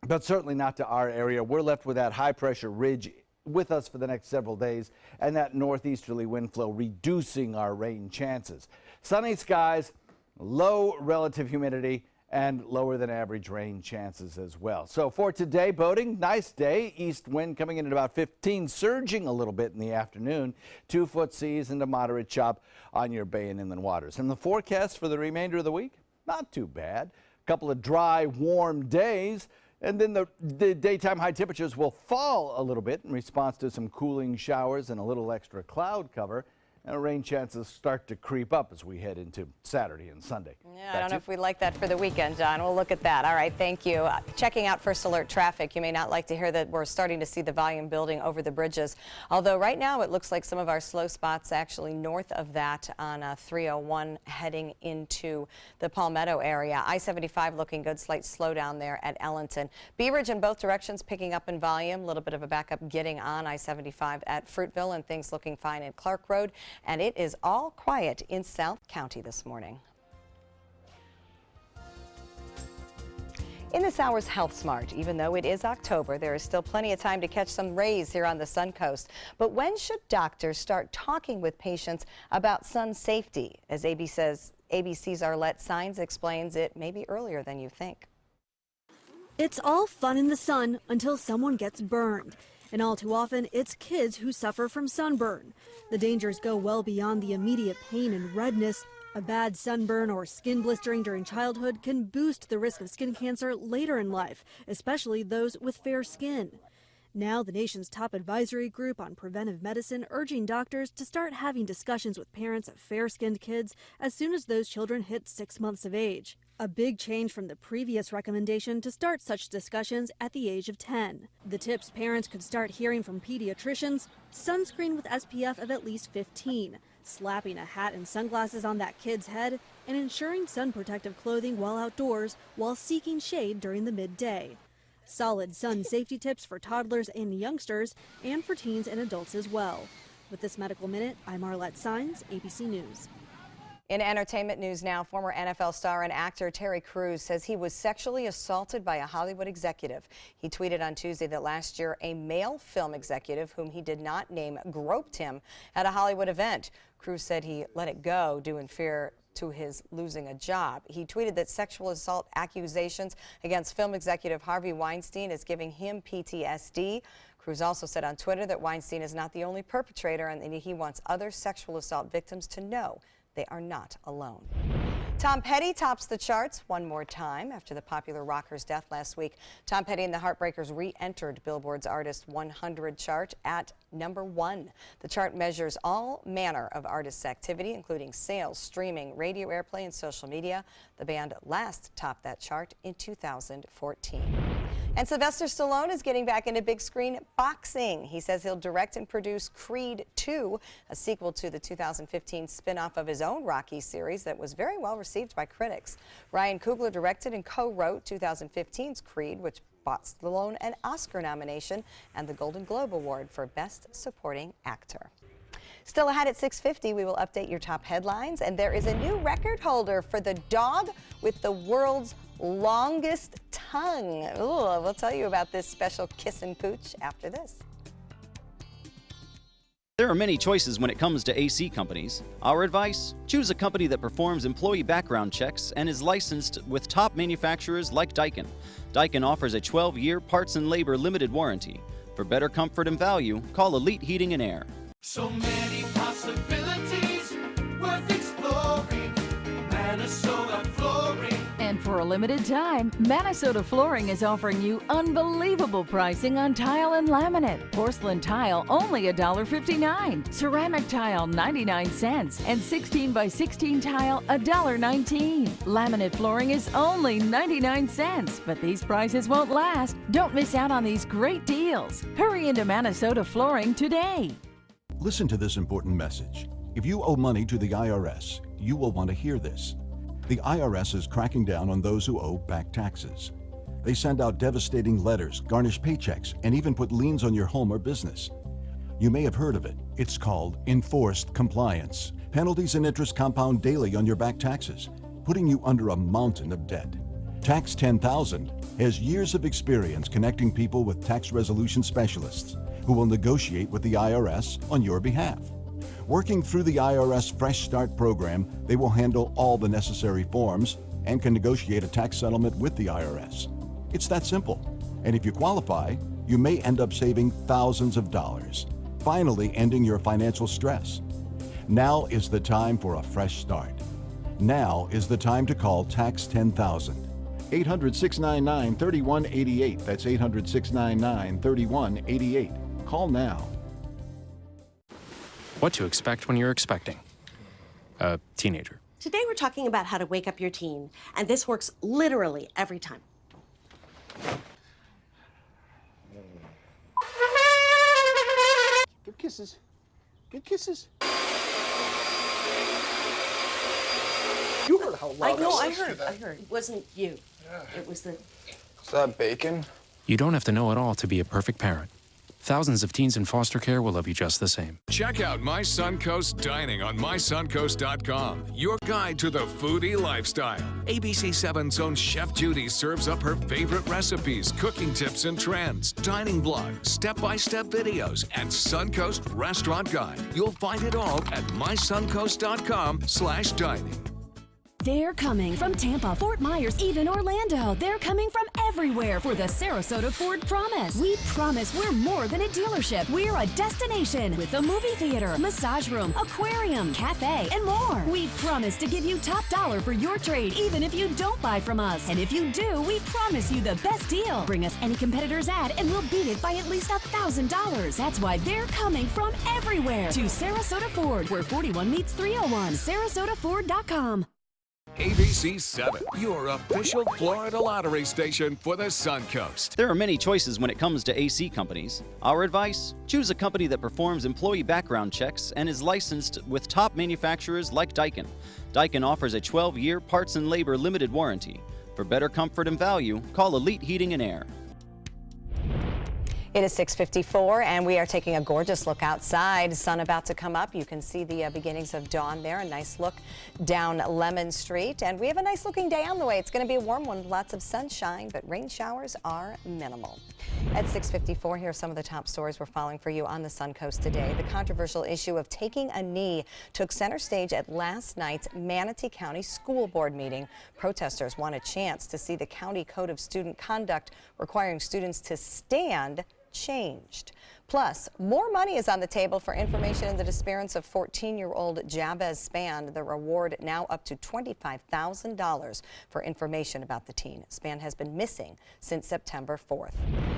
but certainly not to our area. We're left with that high pressure ridge with us for the next several days, and that northeasterly wind flow reducing our rain chances. Sunny skies, low relative humidity, and lower than average rain chances as well. So for today, boating, nice day. East wind coming in at about 15, surging a little bit in the afternoon. 2-foot seas and a moderate chop on your bay and inland waters. And the forecast for the remainder of the week, not too bad. A couple of dry, warm days. And then the daytime high temperatures will fall a little bit in response to some cooling showers and a little extra cloud cover. And rain chances start to creep up as we head into Saturday and Sunday. Yeah, I don't know if we like that for the weekend, John. We'll look at that. All right, thank you. Checking out First Alert traffic, you may not like to hear that we're starting to see the volume building over the bridges. Although right now it looks like some of our slow spots actually north of that on 301 heading into the Palmetto area. I-75 looking good, slight slowdown there at Ellington. Bee Ridge in both directions picking up in volume. A little bit of a backup getting on I-75 at Fruitville, and things looking fine at Clark Road. And it is all quiet in South County this morning. In this hour's Health Smart, even though it is October, there is still plenty of time to catch some rays here on the Suncoast. But when should doctors start talking with patients about sun safety? As ABC's Arlette Sines explains, it may be earlier than you think. It's all fun in the sun until someone gets burned. And all too often, it's kids who suffer from sunburn. The dangers go well beyond the immediate pain and redness. A bad sunburn or skin blistering during childhood can boost the risk of skin cancer later in life, especially those with fair skin. Now, the nation's top advisory group on preventive medicine urging doctors to start having discussions with parents of fair-skinned kids as soon as those children hit 6 months of age. A big change from the previous recommendation to start such discussions at the age of 10. The tips parents could start hearing from pediatricians: sunscreen with SPF of at least 15, slapping a hat and sunglasses on that kid's head, and ensuring sun protective clothing while outdoors while seeking shade during the midday. Solid sun safety tips for toddlers and youngsters, and for teens and adults as well. With this Medical Minute, I'm Arlette Sines, ABC News. In entertainment news now, former NFL star and actor Terry Crews says he was sexually assaulted by a Hollywood executive. He tweeted on Tuesday that last year a male film executive, whom he did not name, groped him at a Hollywood event. Crews said he let it go due in fear to his losing a job. He tweeted that sexual assault accusations against film executive Harvey Weinstein is giving him PTSD. Crews also said on Twitter that Weinstein is not the only perpetrator and that he wants other sexual assault victims to know they are not alone. Tom Petty tops the charts one more time after the popular rocker's death last week. Tom Petty and the Heartbreakers re-entered Billboard's Artist 100 chart at #1. The chart measures all manner of artists' activity, including sales, streaming, radio airplay, and social media. The band last topped that chart in 2014. And Sylvester Stallone is getting back into big screen boxing. He says he'll direct and produce Creed 2, a sequel to the 2015 spin-off of his own Rocky series that was very well received by critics. Ryan Coogler directed and co-wrote 2015's Creed, which bought Stallone an Oscar nomination and the Golden Globe Award for Best Supporting Actor. Still ahead at 6:50, we will update your top headlines, and there is a new record holder for the dog with the world's longest tongue. Ooh, we'll tell you about this special kiss and pooch after this. There are many choices when it comes to AC companies. Our advice? Choose a company that performs employee background checks and is licensed with top manufacturers like Daikin. Daikin offers a 12-year parts and labor limited warranty. For better comfort and value, call Elite Heating and Air. So many possibilities worth exploring. Minnesota Flooring. And for a limited time, Minnesota Flooring is offering you unbelievable pricing on tile and laminate. Porcelain tile only $1.59. Ceramic tile 99 cents. And 16 by 16 tile $1.19. Laminate flooring is only 99 cents. But these prices won't last. Don't miss out on these great deals. Hurry into Minnesota Flooring today. Listen to this important message. If you owe money to the IRS, you will want to hear this. The IRS is cracking down on those who owe back taxes. They send out devastating letters, garnish paychecks, and even put liens on your home or business. You may have heard of it. It's called enforced compliance. Penalties and interest compound daily on your back taxes, putting you under a mountain of debt. Tax 10,000 has years of experience connecting people with tax resolution specialists who will negotiate with the IRS on your behalf. Working through the IRS Fresh Start program, they will handle all the necessary forms and can negotiate a tax settlement with the IRS. It's that simple. And if you qualify, you may end up saving thousands of dollars, finally ending your financial stress. Now is the time for a fresh start. Now is the time to call Tax 10,000. 800-699-3188. That's 800-699-3188. Call now. What to expect when you're expecting a teenager. Today we're talking about how to wake up your teen, and this works literally every time. Good kisses. Good kisses. You heard how loud I heard. It wasn't you. Yeah. It was the... Is that bacon? You don't have to know it all to be a perfect parent. Thousands of teens in foster care will love you just the same. Check out My Suncoast Dining on mysuncoast.com, your guide to the foodie lifestyle. ABC 7's own Chef Judy serves up her favorite recipes, cooking tips and trends, dining blogs, step-by-step videos, and Suncoast Restaurant Guide. You'll find it all at mysuncoast.com/dining. They're coming from Tampa, Fort Myers, even Orlando. They're coming from everywhere for the Sarasota Ford Promise. We promise we're more than a dealership. We're a destination with a movie theater, massage room, aquarium, cafe, and more. We promise to give you top dollar for your trade, even if you don't buy from us. And if you do, we promise you the best deal. Bring us any competitor's ad and we'll beat it by at least $1,000. That's why they're coming from everywhere to Sarasota Ford, where 41 meets 301. SarasotaFord.com. ABC 7, your official Florida lottery station for the Suncoast. There are many choices when it comes to AC companies. Our advice? Choose a company that performs employee background checks and is licensed with top manufacturers like Daikin. Daikin offers a 12-year parts and labor limited warranty. For better comfort and value, call Elite Heating and Air. It is 6:54, and we are taking a gorgeous look outside. Sun about to come up. You can see the beginnings of dawn there. A nice look down Lemon Street. And we have a nice looking day on the way. It's going to be a warm one, lots of sunshine, but rain showers are minimal. At 6:54, here are some of the top stories we're following for you on the Suncoast today. The controversial issue of taking a knee took center stage at last night's Manatee County School Board meeting. Protesters want a chance to see the county code of student conduct requiring students to stand changed. Plus, more money is on the table for information in the disappearance of 14-year-old Jabez Spann. The reward now up to $25,000 for information about the teen. Spann has been missing since September 4th.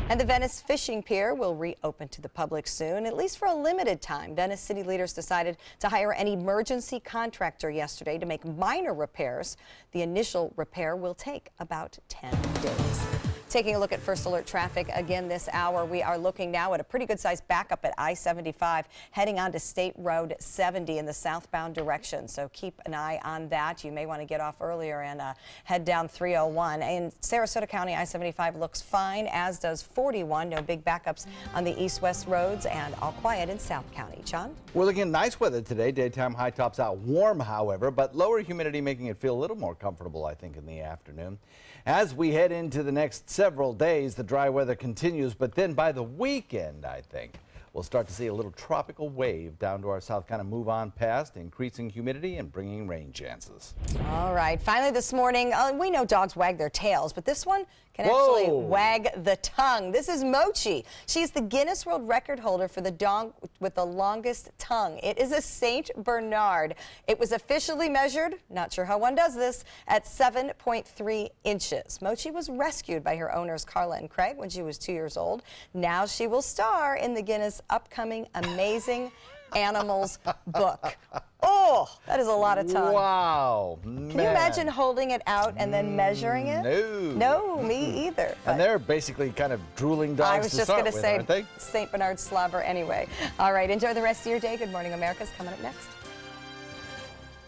And the Venice Fishing Pier will reopen to the public soon, at least for a limited time. Venice city leaders decided to hire an emergency contractor yesterday to make minor repairs. The initial repair will take about 10 days. Taking a look at First Alert traffic again this hour, we are looking now at a pretty good sized backup at I-75 heading on to State Road 70 in the southbound direction. So keep an eye on that. You may want to get off earlier and head down 301. In Sarasota County, I-75 looks fine, as does 41. No big backups on the east-west roads, and all quiet in South County. John? We're looking at nice weather today. Daytime high tops out warm, however, but lower humidity making it feel a little more comfortable, I think, in the afternoon. As we head into the next several days, the dry weather continues, but then by the weekend, I think, we'll start to see a little tropical wave down to our south, kind of move on past, increasing humidity and bringing rain chances. All right, finally this morning, we know dogs wag their tails, but this one can actually wag the tongue. This is Mochi. She's the Guinness World Record holder for the dog with the longest tongue. It is a Saint Bernard. It was officially measured, not sure how one does this, at 7.3 inches. Mochi was rescued by her owners Carla and Craig when she was 2 years old. Now she will star in the Guinness upcoming Amazing Animals book. Oh, that is a lot of tongue. Wow. Can you imagine holding it out and then measuring it? No. No, me either. And they're basically kind of drooling dogs I was just going to say aren't they? St. Bernard slobber anyway. All right, enjoy the rest of your day. Good Morning America's coming up next.